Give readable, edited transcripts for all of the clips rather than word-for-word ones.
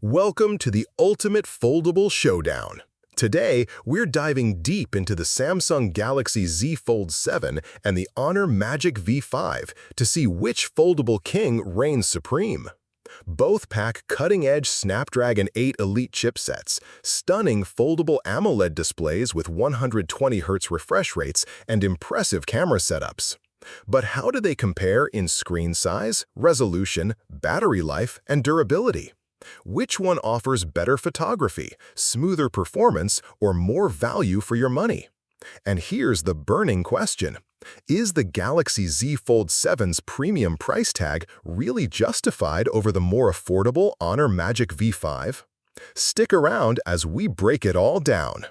Welcome to the ultimate foldable showdown. Today, we're diving deep into the Samsung Galaxy Z Fold7 and the Honor Magic V5 to see which foldable king reigns supreme. Both pack cutting-edge Snapdragon 8 Elite chipsets, stunning foldable AMOLED displays with 120Hz refresh rates, and impressive camera setups. But how do they compare in screen size, resolution, battery life, and durability? Which one offers better photography, smoother performance, or more value for your money? And here's the burning question. Is the Galaxy Z Fold7's premium price tag really justified over the more affordable Honor Magic V5? Stick around as we break it all down.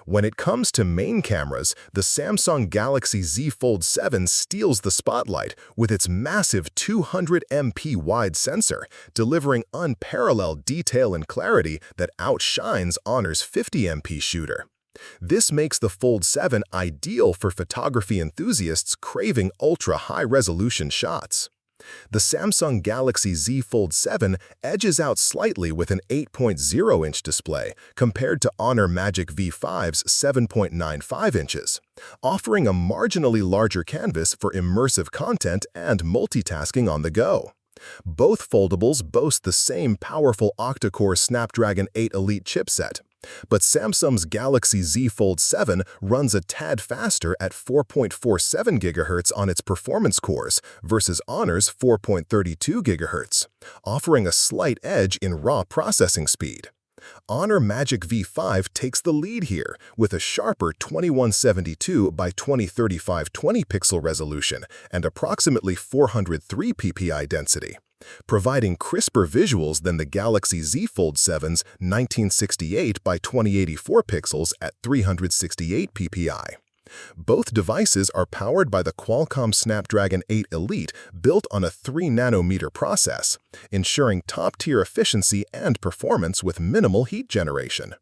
When it comes to main cameras, the Samsung Galaxy Z Fold7 steals the spotlight with its massive 200MP wide sensor, delivering unparalleled detail and clarity that outshines Honor's 50MP shooter. This makes the Fold7 ideal for photography enthusiasts craving ultra-high-resolution shots. The Samsung Galaxy Z Fold7 edges out slightly with an 8.0-inch display compared to Honor Magic V5's 7.95 inches, offering a marginally larger canvas for immersive content and multitasking on the go. Both foldables boast the same powerful octa-core Snapdragon 8 Elite chipset, but Samsung's Galaxy Z Fold7 runs a tad faster at 4.47 GHz on its performance cores versus Honor's 4.32 GHz, offering a slight edge in raw processing speed. Honor Magic V5 takes the lead here with a sharper 2172 by 2035 20-pixel resolution and approximately 403 ppi density, providing crisper visuals than the Galaxy Z Fold7's 1968 by 2084 pixels at 368 ppi. Both devices are powered by the Qualcomm Snapdragon 8 Elite built on a 3nm process, ensuring top-tier efficiency and performance with minimal heat generation.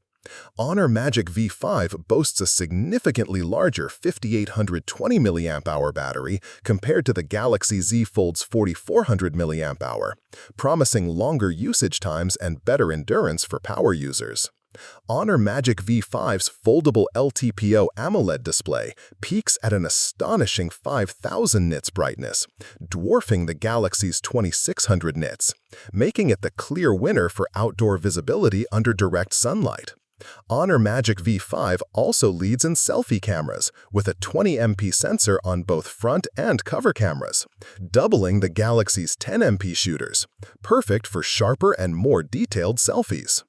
Honor Magic V5 boasts a significantly larger 5820 mAh battery compared to the Galaxy Z Fold's 4400 mAh, promising longer usage times and better endurance for power users. Honor Magic V5's foldable LTPO AMOLED display peaks at an astonishing 5000 nits brightness, dwarfing the Galaxy's 2600 nits, making it the clear winner for outdoor visibility under direct sunlight. Honor Magic V5 also leads in selfie cameras, with a 20MP sensor on both front and cover cameras, doubling the Galaxy's 10MP shooters, perfect for sharper and more detailed selfies.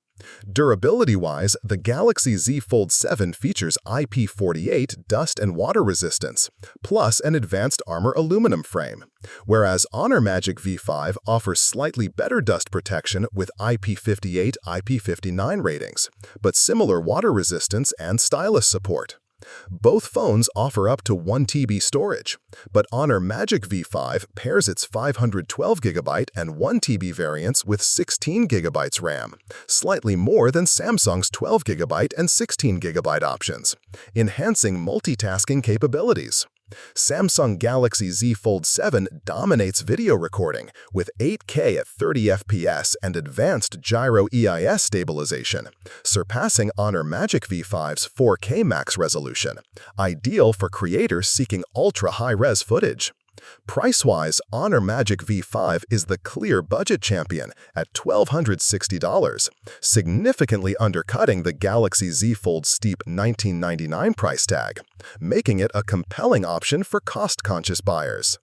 Durability-wise, the Galaxy Z Fold7 features IP48 dust and water resistance, plus an advanced armor aluminum frame, whereas Honor Magic V5 offers slightly better dust protection with IP58, IP59 ratings, but similar water resistance and stylus support. Both phones offer up to 1TB storage, but Honor Magic V5 pairs its 512GB and 1TB variants with 16GB RAM, slightly more than Samsung's 12GB and 16GB options, enhancing multitasking capabilities. Samsung Galaxy Z Fold7 dominates video recording with 8K at 30 FPS and advanced gyro EIS stabilization, surpassing Honor Magic V5's 4K max resolution, ideal for creators seeking ultra-high-res footage. Price-wise, Honor Magic V5 is the clear budget champion at $1,260, significantly undercutting the Galaxy Z Fold's steep $1,999 price tag, making it a compelling option for cost-conscious buyers.